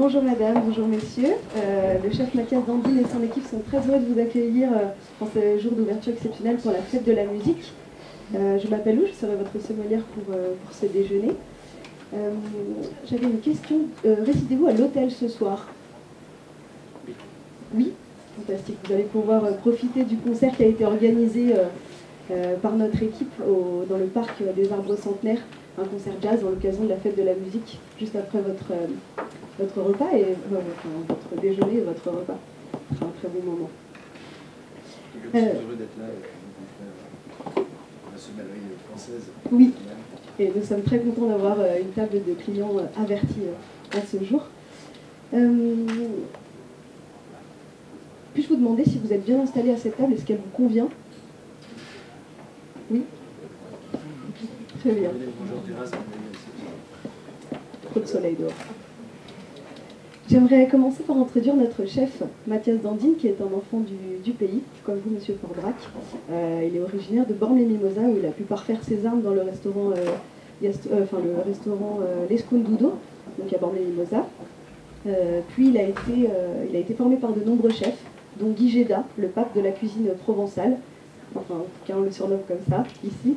Bonjour madame, bonjour messieurs. Le chef Mathias Dandine et son équipe sont très heureux de vous accueillir en ce jour d'ouverture exceptionnelle pour la fête de la musique. Je m'appelle Lou, je serai votre sommelière pour ce déjeuner. J'avais une question. Résidez-vous à l'hôtel ce soir? Oui, fantastique. Vous allez pouvoir profiter du concert qui a été organisé par notre équipe dans le parc des Arbres Centenaires, un concert jazz dans l'occasion de la fête de la musique, juste après votre repas et votre déjeuner et votre repas. Ce sera un très bon moment. Je suis heureux d'être là avec la sommellerie française. Oui, et nous sommes très contents d'avoir une table de clients avertis à ce jour. Puis-je vous demander si vous êtes bien installé à cette table, est-ce qu'elle vous convient? Oui. Très bien. Trop de soleil dehors. J'aimerais commencer par introduire notre chef, Mathias Dandine, qui est un enfant du pays, comme vous, monsieur Forbrac. Il est originaire de Bormes-les-Mimosas, où il a pu parfaire ses armes dans le restaurant, l'Escundudo, donc à Bormes-les-Mimosas. Puis il a été formé par de nombreux chefs, dont Guy Géda, le pape de la cuisine provençale, enfin, en tout cas on le surnomme comme ça, ici,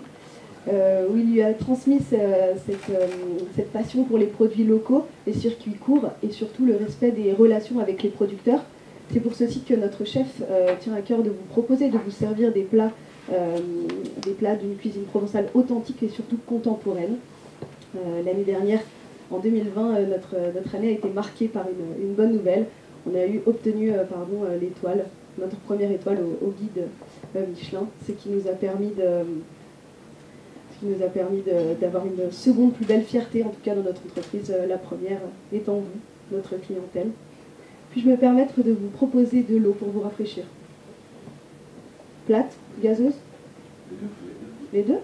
où il lui a transmis cette passion pour les produits locaux, les circuits courts et surtout le respect des relations avec les producteurs. C'est pour ceci que notre chef tient à cœur de vous proposer de vous servir des plats d'une cuisine provençale authentique et surtout contemporaine. L'année dernière, en 2020, notre année a été marquée par une bonne nouvelle. On a obtenu l'étoile, notre première étoile au guide Michelin, ce qui nous a permis d'avoir une seconde plus belle fierté, en tout cas dans notre entreprise, la première étant vous, notre clientèle. Puis-je me permettre de vous proposer de l'eau pour vous rafraîchir? Plate, gazeuse? Les deux?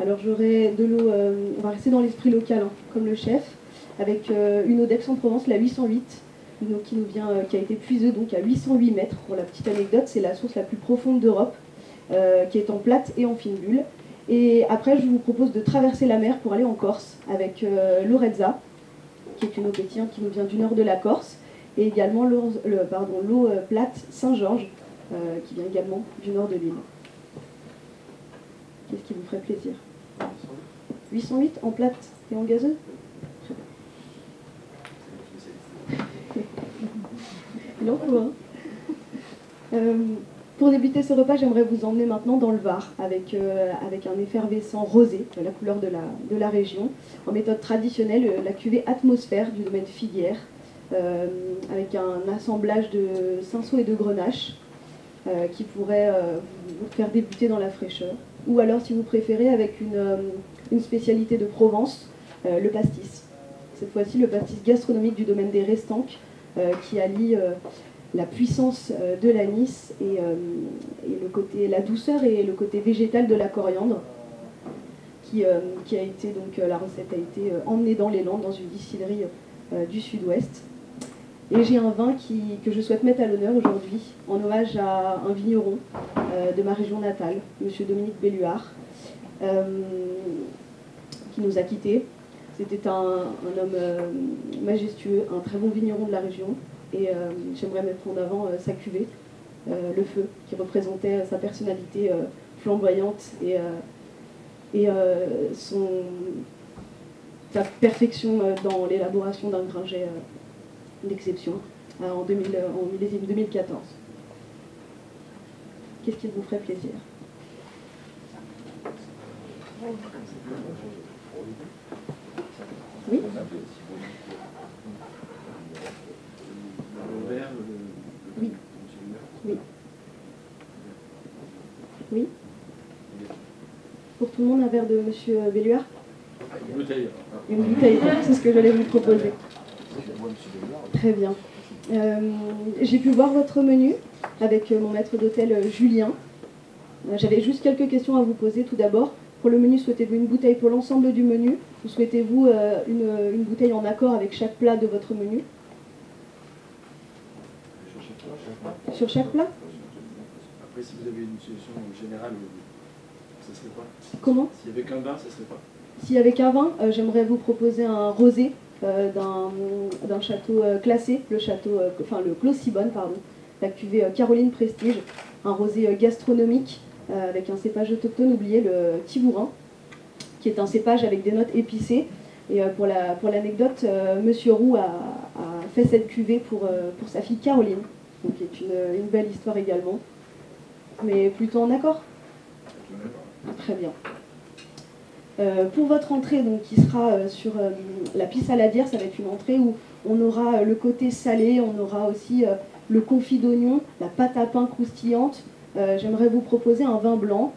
Alors j'aurai de l'eau, on va rester dans l'esprit local, hein, comme le chef, avec une eau d'Aix-en-Provence, la 808, une eau qui a été puisée donc à 808 mètres. Pour la petite anecdote, c'est la source la plus profonde d'Europe, qui est en plate et en fine bulle. Et après, je vous propose de traverser la mer pour aller en Corse avec l'Orezza, qui est une eau pétillante qui nous vient du nord de la Corse, et également l'eau plate Saint-Georges, qui vient également du nord de l'île. Qu'est-ce qui vous ferait plaisir? 808 en plate et en gazeuse? Il en faut, hein. Pour débuter ce repas, j'aimerais vous emmener maintenant dans le Var, avec un effervescent rosé, la couleur de la région, en méthode traditionnelle, la cuvée Atmosphère du domaine Filière, avec un assemblage de cinsault et de grenache, qui pourrait vous faire débuter dans la fraîcheur. Ou alors, si vous préférez, avec une spécialité de Provence, le pastis. Cette fois-ci, le pastis gastronomique du domaine des Restanques, qui allie la puissance de l'anis et la douceur et le côté végétal de la coriandre, qui a été donc la recette a été emmenée dans les Landes dans une distillerie du Sud-Ouest. Et j'ai un vin que je souhaite mettre à l'honneur aujourd'hui, en hommage à un vigneron de ma région natale, monsieur Dominique Belluard, qui nous a quittés. C'était un homme majestueux, un très bon vigneron de la région. Et j'aimerais mettre en avant sa cuvée, le feu, qui représentait sa personnalité flamboyante et sa perfection dans l'élaboration d'un gringet d'exception en millésime 2014. Qu'est-ce qui vous ferait plaisir? Oui. Oui. Oui. Oui. Pour tout le monde, un verre de monsieur Belluard? Une bouteille. Une bouteille, c'est ce que j'allais vous proposer. Très bien. J'ai pu voir votre menu avec mon maître d'hôtel Julien. J'avais juste quelques questions à vous poser tout d'abord. Pour le menu, souhaitez-vous une bouteille pour l'ensemble du menu ou souhaitez-vous une bouteille en accord avec chaque plat de votre menu? Sur chaque plat? Après, si vous avez une solution générale, ça serait quoi? Comment? S'il n'y avait qu'un vin, ça serait quoi? S'il y avait qu'un vin, j'aimerais vous proposer un rosé d'un château classé, le Clos Sibonne, pardon, la cuvée Caroline Prestige, un rosé gastronomique avec un cépage autochtone oublié, le Tibourin, qui est un cépage avec des notes épicées. Et pour l'anecdote, Monsieur Roux a fait cette cuvée pour sa fille Caroline, donc qui est une belle histoire également. Mais plutôt en accord. Très bien. Pour votre entrée, donc, qui sera sur la pisse saladière, ça va être une entrée où on aura le côté salé, on aura aussi le confit d'oignon, la pâte à pain croustillante. J'aimerais vous proposer un vin blanc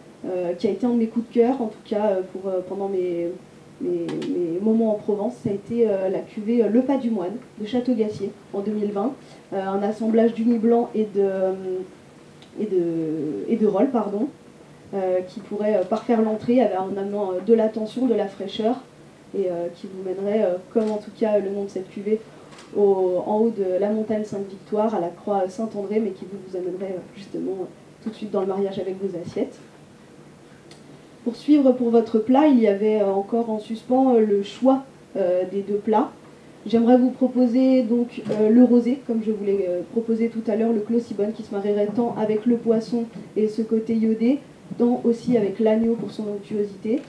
qui a été un de mes coups de cœur, en tout cas pendant mes moments en Provence. Ça a été la cuvée Le Pas du Moine de Château-Gassier en 2020. Un assemblage d'uni blanc et de rôle, pardon. Qui pourrait parfaire l'entrée en amenant de la tension, de la fraîcheur, et qui vous mènerait, comme en tout cas le nom de cette cuvée, en haut de la montagne Sainte-Victoire, à la croix Saint-André, mais qui vous amènerait justement tout de suite dans le mariage avec vos assiettes. Pour suivre pour votre plat, il y avait encore en suspens le choix des deux plats. J'aimerais vous proposer donc le rosé, comme je vous l'ai proposé tout à l'heure, le Clos Sibonne, qui se marierait tant avec le poisson et ce côté iodé, tant aussi avec l'agneau pour son onctuosité.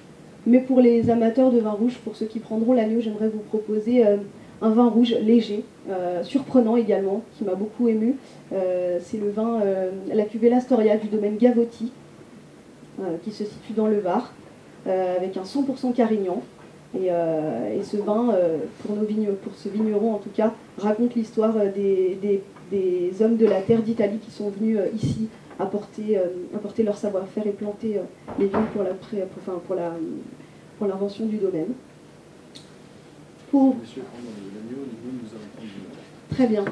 Mais pour les amateurs de vin rouge, pour ceux qui prendront l'agneau, j'aimerais vous proposer un vin rouge léger, surprenant également, qui m'a beaucoup ému. C'est le vin, la cuvée L'Astoria du domaine Gavotti, qui se situe dans le Var, avec un 100% Carignan. Et ce vin, pour ce vigneron en tout cas, raconte l'histoire des hommes de la terre d'Italie qui sont venus ici apporter leur savoir-faire et planter les vignes pour l'invention du domaine. Très bien.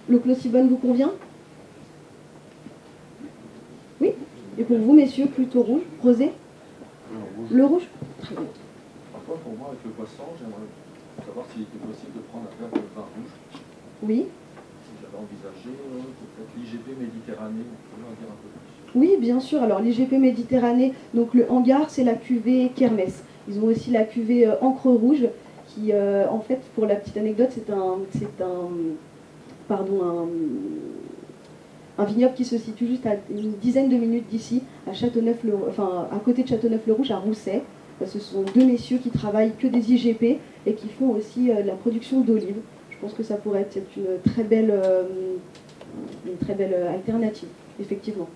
Le Clos Sibonne vous convient? Oui. Et pour vous, messieurs, plutôt rouge, rosé? Le rouge. Très bien. Par contre, pour moi, avec le poisson, j'aimerais savoir s'il était possible de prendre un verre de vin rouge. Oui. J'avais envisagé peut-être l'IGP Méditerranée, on peut en dire un peu plus. Oui, bien sûr. Alors l'IGP Méditerranée, donc le hangar, c'est la cuvée Kermès. Ils ont aussi la cuvée Encre Rouge, qui, en fait, pour la petite anecdote, c'est un vignoble qui se situe juste à une dizaine de minutes d'ici, à à côté de Châteauneuf-le-Rouge, à Rousset. Ce sont deux messieurs qui travaillent que des IGP et qui font aussi de la production d'olives. Je pense que ça pourrait être une très belle alternative, effectivement.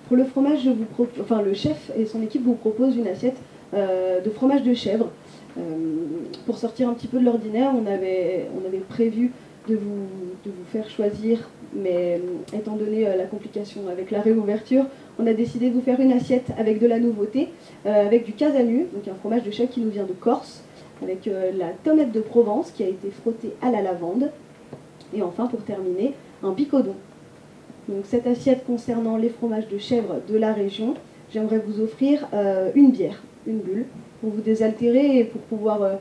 Pour le fromage, le chef et son équipe vous proposent une assiette de fromage de chèvre. Pour sortir un petit peu de l'ordinaire, on avait prévu de vous faire choisir, mais étant donné la complication avec la réouverture, on a décidé de vous faire une assiette avec de la nouveauté, avec du casanu, donc un fromage de chèvre qui nous vient de Corse, avec la tomate de Provence qui a été frottée à la lavande, et enfin, pour terminer, un picodon. Donc cette assiette concernant les fromages de chèvre de la région, j'aimerais vous offrir une bière, une bulle, pour vous désaltérer et pour pouvoir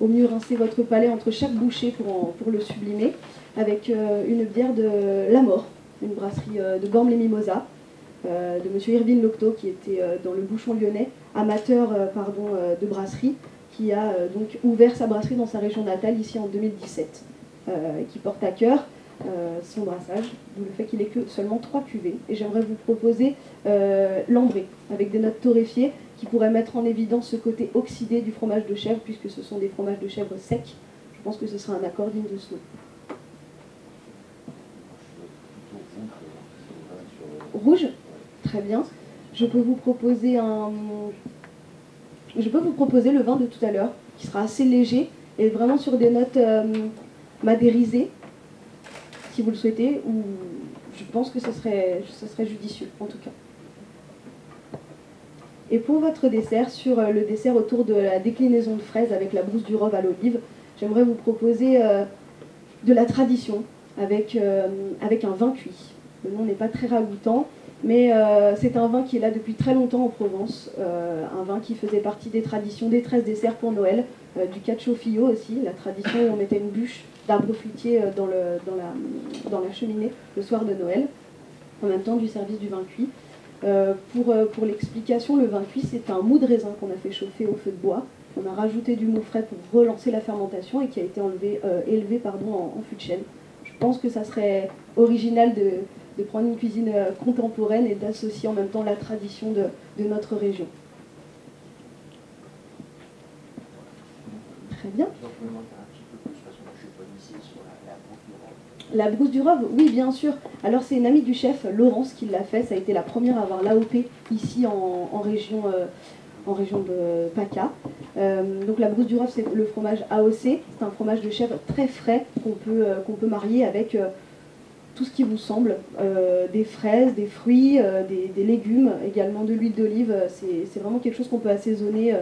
au mieux rincer votre palais entre chaque bouchée pour le sublimer, avec une bière de La Mort, une brasserie de Gormes-les-Mimosas, de M. Irvine Locteau, qui était dans le Bouchon lyonnais, amateur de brasserie, qui a donc ouvert sa brasserie dans sa région natale ici en 2017, qui porte à cœur son brassage, d'où le fait qu'il n'ait que seulement 3 cuvées. Et j'aimerais vous proposer l'ambré, avec des notes torréfiées, qui pourraient mettre en évidence ce côté oxydé du fromage de chèvre, puisque ce sont des fromages de chèvre secs. Je pense que ce sera un accord digne de ce nom. Rouge, très bien. Je peux vous proposer le vin de tout à l'heure, qui sera assez léger et vraiment sur des notes madérisées, si vous le souhaitez, ou je pense que ce serait judicieux, en tout cas. Et pour votre dessert, sur le dessert autour de la déclinaison de fraises avec la brousse du Rove à l'olive, j'aimerais vous proposer de la tradition avec un vin cuit. Le nom n'est pas très ragoûtant, mais c'est un vin qui est là depuis très longtemps en Provence, un vin qui faisait partie des traditions des 13 desserts pour Noël, du cacciofio aussi, la tradition où on mettait une bûche d'arbres fruitiers dans la cheminée le soir de Noël, en même temps du service du vin cuit. Pour l'explication, le vin cuit, c'est un mou de raisin qu'on a fait chauffer au feu de bois, On a rajouté du mou frais pour relancer la fermentation et qui a été élevé en fût de chêne. Je pense que ça serait original de prendre une cuisine contemporaine et d'associer en même temps la tradition de notre région. Très bien. La brousse du Rove, oui, bien sûr. Alors, c'est une amie du chef, Laurence, qui l'a fait. Ça a été la première à avoir l'AOP ici en région de PACA. Donc, la brousse du Rove, c'est le fromage AOC. C'est un fromage de chèvre très frais qu'on peut marier avec tout ce qui vous semble. Des fraises, des fruits, des légumes, également de l'huile d'olive. C'est vraiment quelque chose qu'on peut assaisonner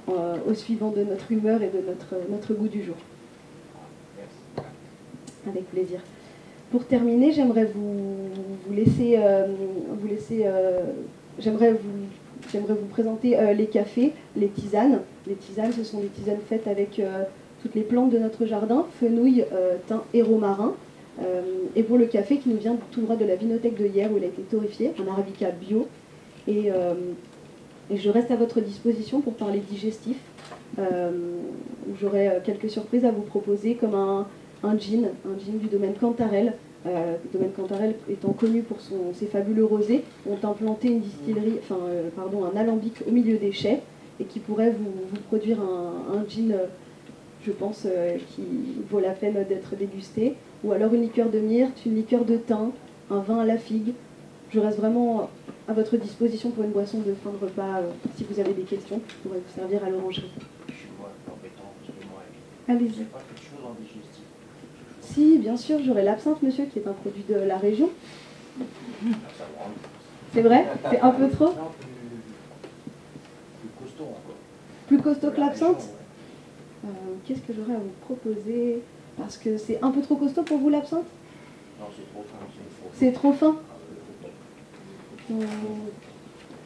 au suivant de notre humeur et de notre goût du jour. Avec plaisir. Pour terminer, j'aimerais vous présenter les cafés, les tisanes. Les tisanes, ce sont des tisanes faites avec toutes les plantes de notre jardin, fenouil, thym et romarin. Et pour le café qui nous vient tout droit de la vinothèque de Hyères où il a été torréfié, un arabica bio. Et je reste à votre disposition pour parler digestif. J'aurai quelques surprises à vous proposer comme un gin du domaine Cantarelle. Le domaine Cantarelle étant connu pour ses fabuleux rosés, ont implanté une distillerie, un alambic au milieu des chais et qui pourrait vous produire un gin, je pense, qui vaut la peine d'être dégusté. Ou alors une liqueur de myrte, une liqueur de thym, un vin à la figue. Je reste vraiment à votre disposition pour une boisson de fin de repas. Si vous avez des questions, je pourrais vous servir à l'orangerie. Allez-y. Si, bien sûr, j'aurai l'absinthe, monsieur, qui est un produit de la région. C'est vrai? C'est un peu trop? Plus costaud encore. Plus costaud que l'absinthe? Qu'est-ce que j'aurais à vous proposer? Parce que c'est un peu trop costaud pour vous, l'absinthe? Non, c'est trop fin. C'est trop fin?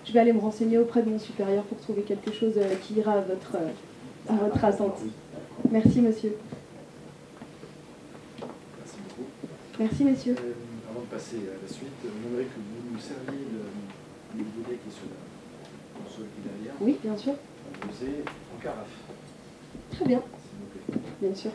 Je vais aller me renseigner auprès de mon supérieur pour trouver quelque chose qui ira à votre attente. Merci, monsieur. Merci beaucoup. Merci, messieurs. Avant de passer à la suite, j'aimerais que vous nous serviez le boulet qui est sur la console qui est derrière. Oui, bien sûr. Posé en carafe. Très bien. S'il vous plaît. Bien sûr.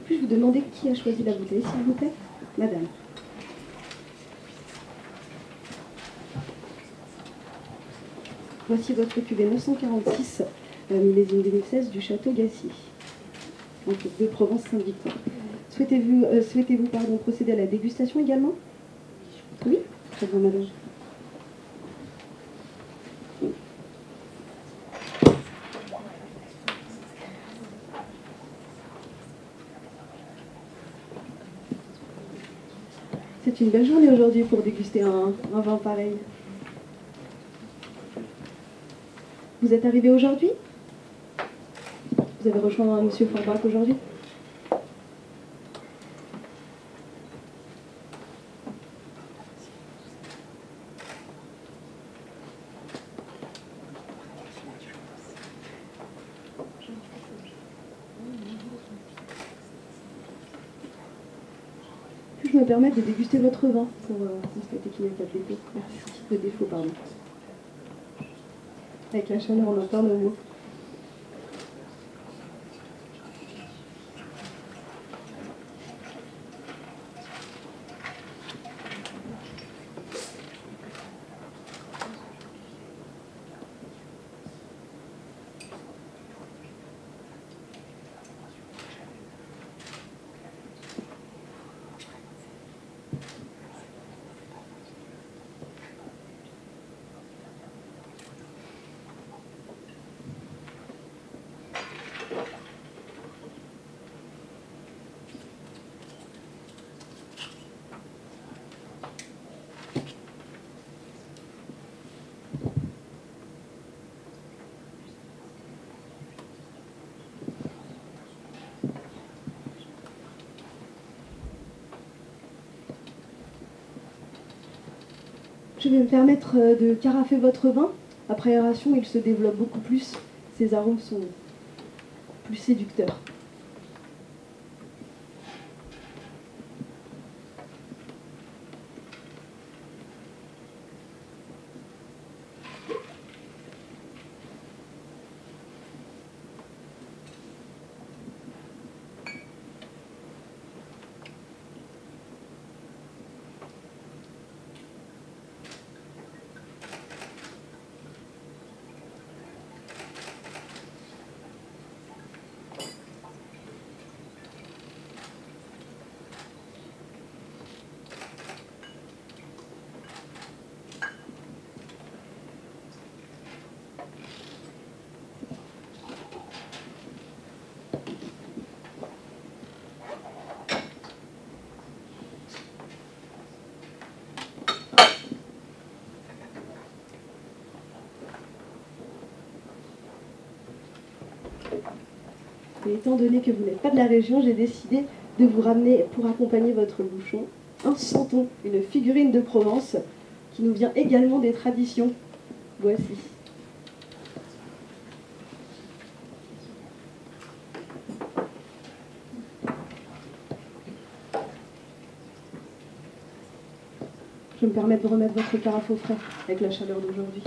Puis-je vous demander qui a choisi la bouteille, s'il vous plaît? Madame. Voici votre cuvée 946, millésime 2016 du Château Gassier, donc de Provence Sainte-Victoire. Souhaitez-vous procéder à la dégustation également? Oui? Très bien, madame. C'est une belle journée aujourd'hui pour déguster un vin pareil. Vous êtes arrivé aujourd'hui? Vous avez rejoint M. Forbach aujourd'hui? Puis-je me permettre de déguster votre vin pour constater qu'il n'y a pas de défaut? Merci. De défaut, pardon. Avec la chaleur, on entend nos mots. Je vais me permettre de carafer votre vin. Après aération, il se développe beaucoup plus. Ses arômes sont plus séducteurs. Et étant donné que vous n'êtes pas de la région, j'ai décidé de vous ramener, pour accompagner votre bouchon, un santon, une figurine de Provence, qui nous vient également des traditions. Voici. Je me permets de remettre votre carafe au frais avec la chaleur d'aujourd'hui.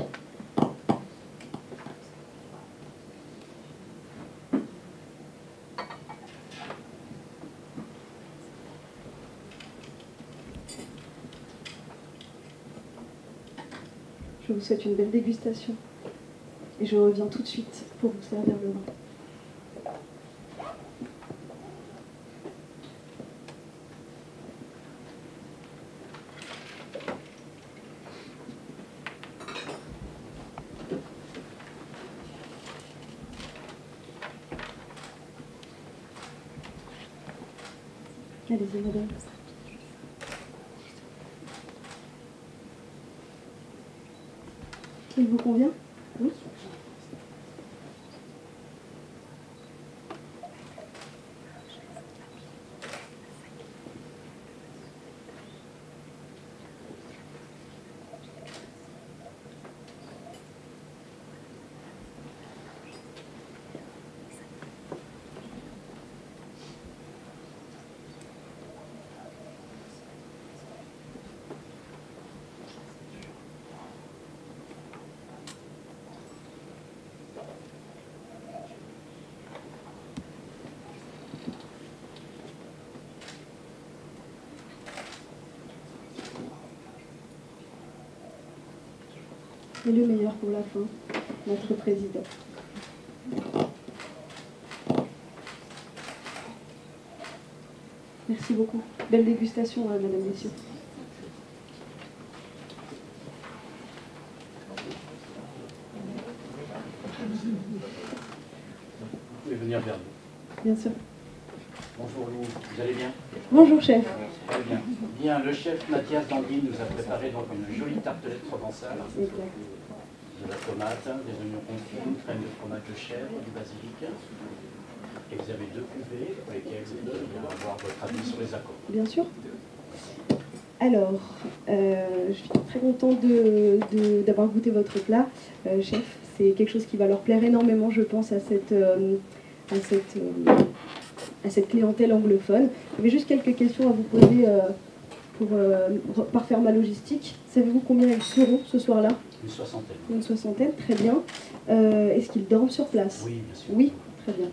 Je vous souhaite une belle dégustation et je reviens tout de suite pour vous servir le vin. Allez-y, madame. Il vous convient? Oui. Et le meilleur pour la fin, notre président. Merci beaucoup. Belle dégustation, mesdames, messieurs. Vous pouvez venir vers nous. Bien sûr. Bon. Bonjour Lou, vous allez bien? Bonjour chef. Très bien. Bien, le chef Mathias Dandy nous a préparé donc une jolie tartelette provençale. Exact. De la tomate, des oignons confits, une crème de fromage de chèvre, du basilic. Et vous avez deux cuvées pour lesquelles vous allez avoir votre avis sur les accords. Bien sûr. Alors, je suis très contente d'avoir goûté votre plat, chef. C'est quelque chose qui va leur plaire énormément, je pense, à cette clientèle anglophone. J'avais juste quelques questions à vous poser pour parfaire ma logistique. Savez-vous combien ils seront ce soir-là? Une soixantaine. Une soixantaine, très bien. Est-ce qu'ils dorment sur place? Oui, bien sûr. Oui, très bien.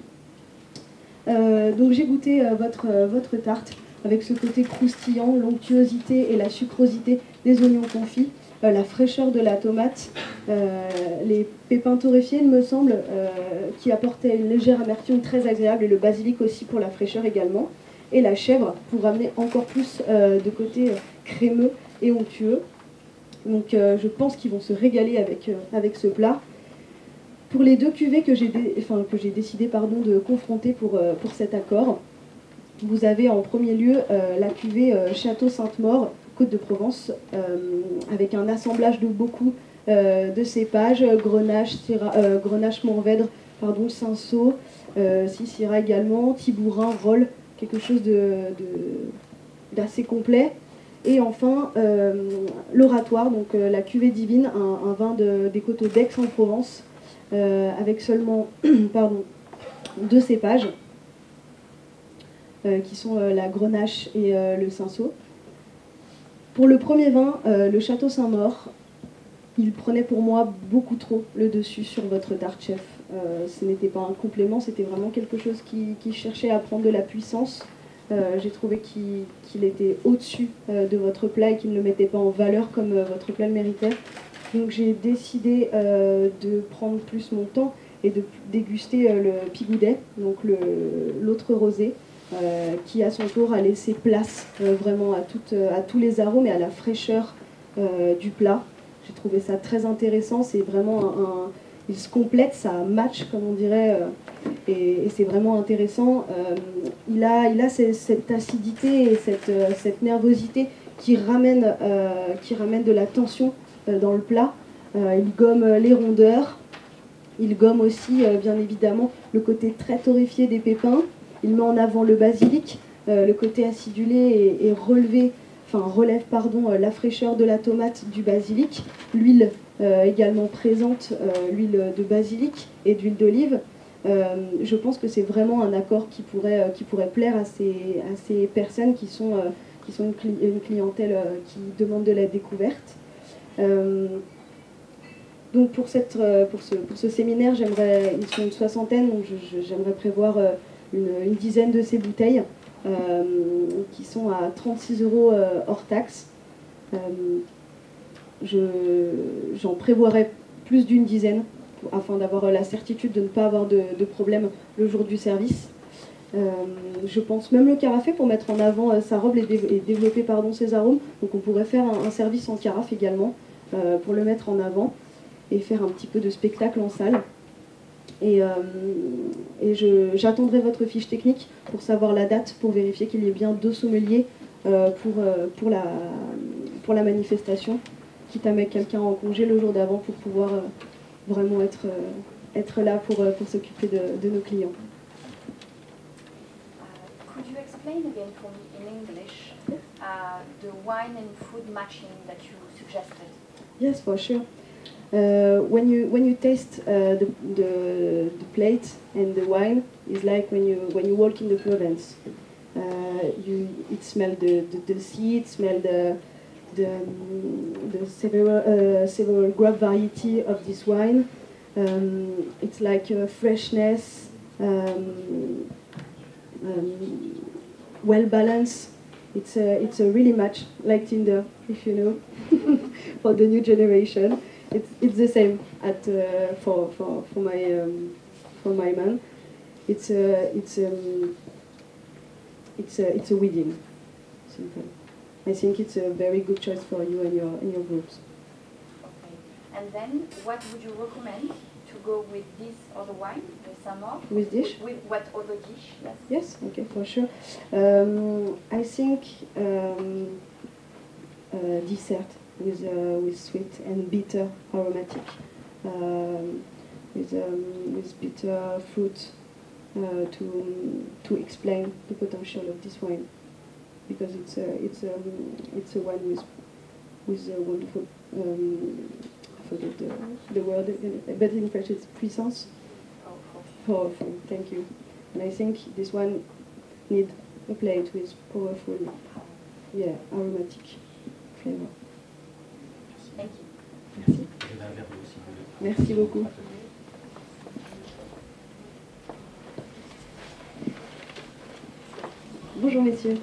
Donc j'ai goûté votre tarte avec ce côté croustillant, l'onctuosité et la sucrosité des oignons confits, la fraîcheur de la tomate, les pépins torréfiés, il me semble, qui apportaient une légère amertume très agréable, et le basilic aussi pour la fraîcheur également, et la chèvre pour ramener encore plus de côté crémeux et onctueux. Donc je pense qu'ils vont se régaler avec ce plat. Pour les deux cuvées que j'ai décidé de confronter pour cet accord, vous avez en premier lieu la cuvée Château Sainte-Maure, Côte de Provence, avec un assemblage de beaucoup de cépages, Grenache Mourvèdre, Cinsault, Syrah également, Tibourin, Rolle, quelque chose d'assez complet. Et enfin, l'Oratoire, donc la cuvée divine, un vin des coteaux d'Aix-en-Provence, avec seulement deux cépages, qui sont la Grenache et le Cinsault. Pour le premier vin, le Château Saint-Maur, il prenait pour moi beaucoup trop le dessus sur votre tarte, chef. Ce n'était pas un complément, c'était vraiment quelque chose qui cherchait à prendre de la puissance. J'ai trouvé qu'il était au-dessus de votre plat et qu'il ne le mettait pas en valeur comme votre plat le méritait. Donc j'ai décidé de prendre plus mon temps et de déguster le Pigoudet, donc l'autre rosé, qui à son tour a laissé place vraiment à tous les arômes et à la fraîcheur du plat. J'ai trouvé ça très intéressant, c'est vraiment il se complète, ça match comme on dirait, et c'est vraiment intéressant. Il a cette acidité et cette nervosité qui ramène de la tension dans le plat. Il gomme les rondeurs, il gomme aussi bien évidemment le côté très torréfié des pépins. Il met en avant le basilic, le côté acidulé et relève la fraîcheur de la tomate, du basilic, l'huile également présente, l'huile de basilic et d'huile d'olive. Je pense que c'est vraiment un accord qui pourrait plaire à ces personnes qui sont une clientèle qui demande de la découverte. Donc pour ce séminaire, ils sont une soixantaine, donc j'aimerais prévoir une dizaine de ces bouteilles qui sont à 36 € hors taxe. J'en prévoirai plus d'une dizaine afin d'avoir la certitude de ne pas avoir de problème le jour du service. Je pense même le carafé pour mettre en avant sa robe et développer ses arômes. Donc on pourrait faire un service en carafe également pour le mettre en avant et faire un petit peu de spectacle en salle. Et j'attendrai votre fiche technique pour savoir la date, pour vérifier qu'il y ait bien 2 sommeliers pour la manifestation, quitte à mettre quelqu'un en congé le jour d'avant pour pouvoir vraiment être là pour s'occuper de nos clients. Could you explain again for me in English the wine and food matching that you suggested? Yes, for sure. When you taste the plate and the wine, it's like when you walk in the Provence. It smells the sea, it smells the several grape variety of this wine. It's like freshness, well balanced. It's a really match like Tinder, if you know, for the new generation. It's the same for my man. It's a wedding. Simple. I think it's a very good choice for you and your groups. Okay. And then, what would you recommend to to go with this other wine, the Samor? With dish? With what other dish? Yes. Yes, okay, for sure. I think dessert with sweet and bitter aromatic, with bitter fruit to explain the potential of this wine, because it's a wine with a wonderful. I forget the word, but in French it's puissance. Powerful, thank you. And I think this one need a plate with powerful, aromatic flavor. Thank you. Merci. Merci beaucoup. Bonjour messieurs.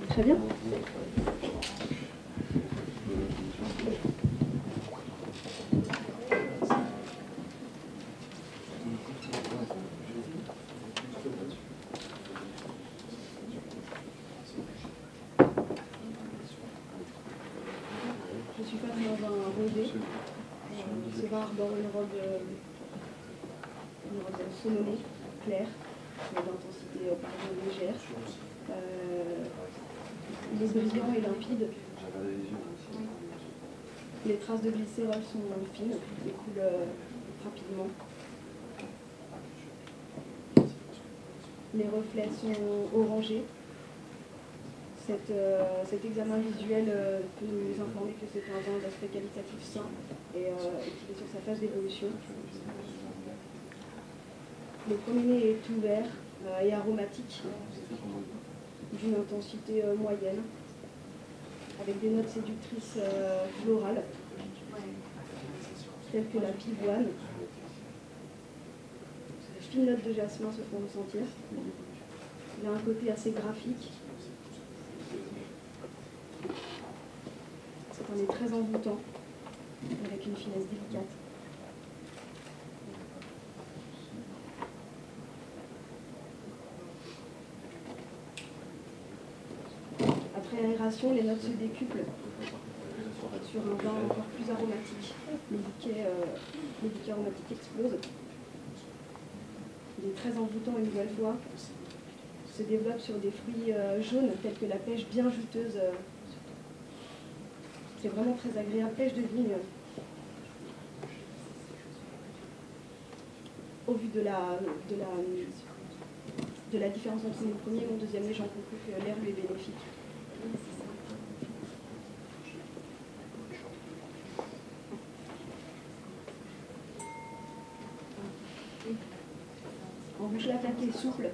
Très bien. Je suis faite dans un rosé. Ce vin arbore une robe saumonnée, claire, mais d'intensité légère. Il est brillant et limpide. Les traces de glycérol sont fines et coulent rapidement. Les reflets sont orangés. Cet examen visuel peut nous informer que c'est un vin d'aspect qualitatif sain et qu'il est sur sa phase d'évolution. Le premier nez est ouvert et aromatique, d'une intensité moyenne, avec des notes séductrices florales, telles que la pivoine. De fines notes de jasmin se font ressentir. Il a un côté assez graphique. C'est un nez très envoûtant, avec une finesse délicate. Après aération, les notes se décuplent sur un vin encore plus aromatique. Les bouquets aromatiques explosent. Il est très envoûtant une nouvelle fois. Se développe sur des fruits jaunes tels que la pêche bien juteuse. C'est vraiment très agréable, pêche de vigne. Au vu de la différence entre mon premier et mon deuxième nez, j'en conclus que l'air lui est bénéfique. En bouche la plaque est souple,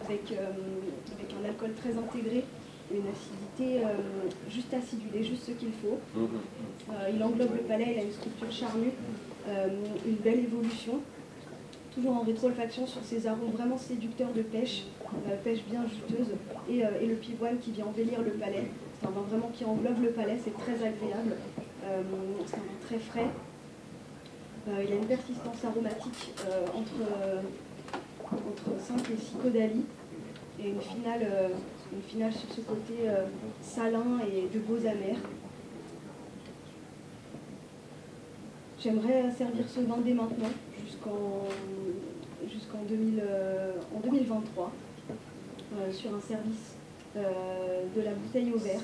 avec un alcool très intégré, une acidité juste acidulée, juste ce qu'il faut. Il englobe le palais, il a une structure charnue, une belle évolution, toujours en rétro-olfaction sur ces arômes vraiment séducteurs de pêche, pêche bien juteuse, et le pivoine qui vient embellir le palais. C'est un vin vraiment qui englobe le palais, c'est très agréable, c'est un vin très frais. Il a une persistance aromatique entre 5 et 6 caudalie, et une finale sur ce côté salin et de beaux amers. J'aimerais servir ce vin dès maintenant, jusqu'en 2023, sur un service de la bouteille au verre,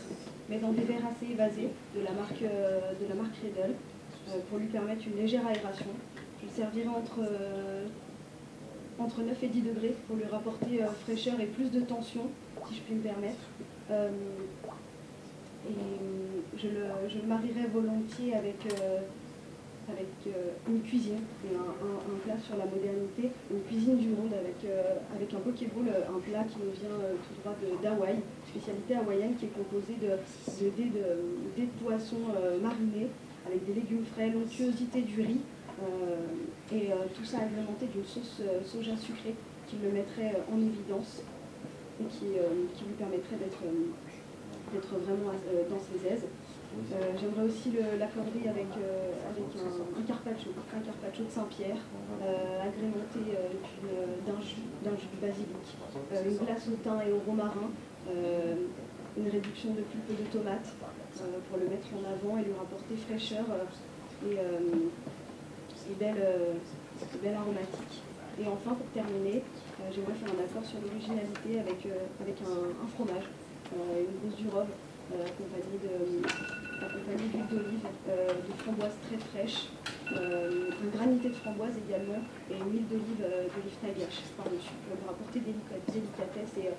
mais dans des verres assez évasés de la marque Riedel, pour lui permettre une légère aération. Je le servirai entre 9 et 10 degrés pour lui rapporter fraîcheur et plus de tension, si je puis me permettre. Je le marierai volontiers avec une cuisine et un plat sur la modernité, une cuisine du monde avec un pokéball, un plat qui nous vient tout droit d'Hawaï, spécialité hawaïenne qui est composée de dés de poisson marinés avec des légumes frais, l'onctuosité du riz et tout ça agrémenté d'une sauce soja sucrée qui le mettrait en évidence et qui lui permettrait d'être vraiment dans ses aises. J'aimerais aussi l'accorder avec un carpaccio de Saint-Pierre, agrémenté d'un jus de basilic, une glace au thym et au romarin, une réduction de pulpe de tomate pour le mettre en avant et lui rapporter fraîcheur et belle aromatique. Et enfin, pour terminer, j'aimerais faire un accord sur l'originalité avec un fromage, une gousse du Rhône accompagnée d'huile d'olive, de framboise très fraîche, un granité de framboise également et une huile d'olive Nagache par-dessus pour lui rapporter délicatesse et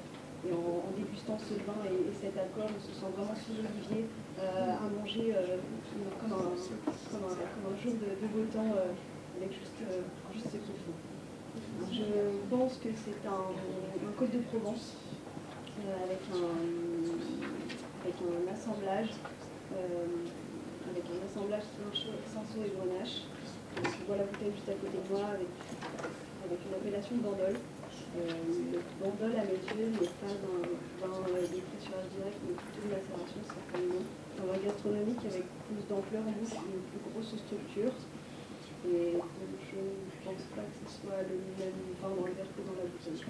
en dégustant ce vin et cet accord, on se sent vraiment sous l'olivier à manger comme un jour de beau temps avec juste ce qu'il faut. Je pense que c'est un Côte de Provence avec un assemblage Cinsault et Grenache. Je vois la bouteille juste à côté de moi avec une appellation de Bandol. Le Bandol à mes yeux n'est pas un vin de pressurage direct, mais plutôt de macération, certainement. Un vin gastronomique avec plus d'ampleur, une plus grosse structure. Et donc je ne pense pas que ce soit le même vin dans le verre que dans la bouteille.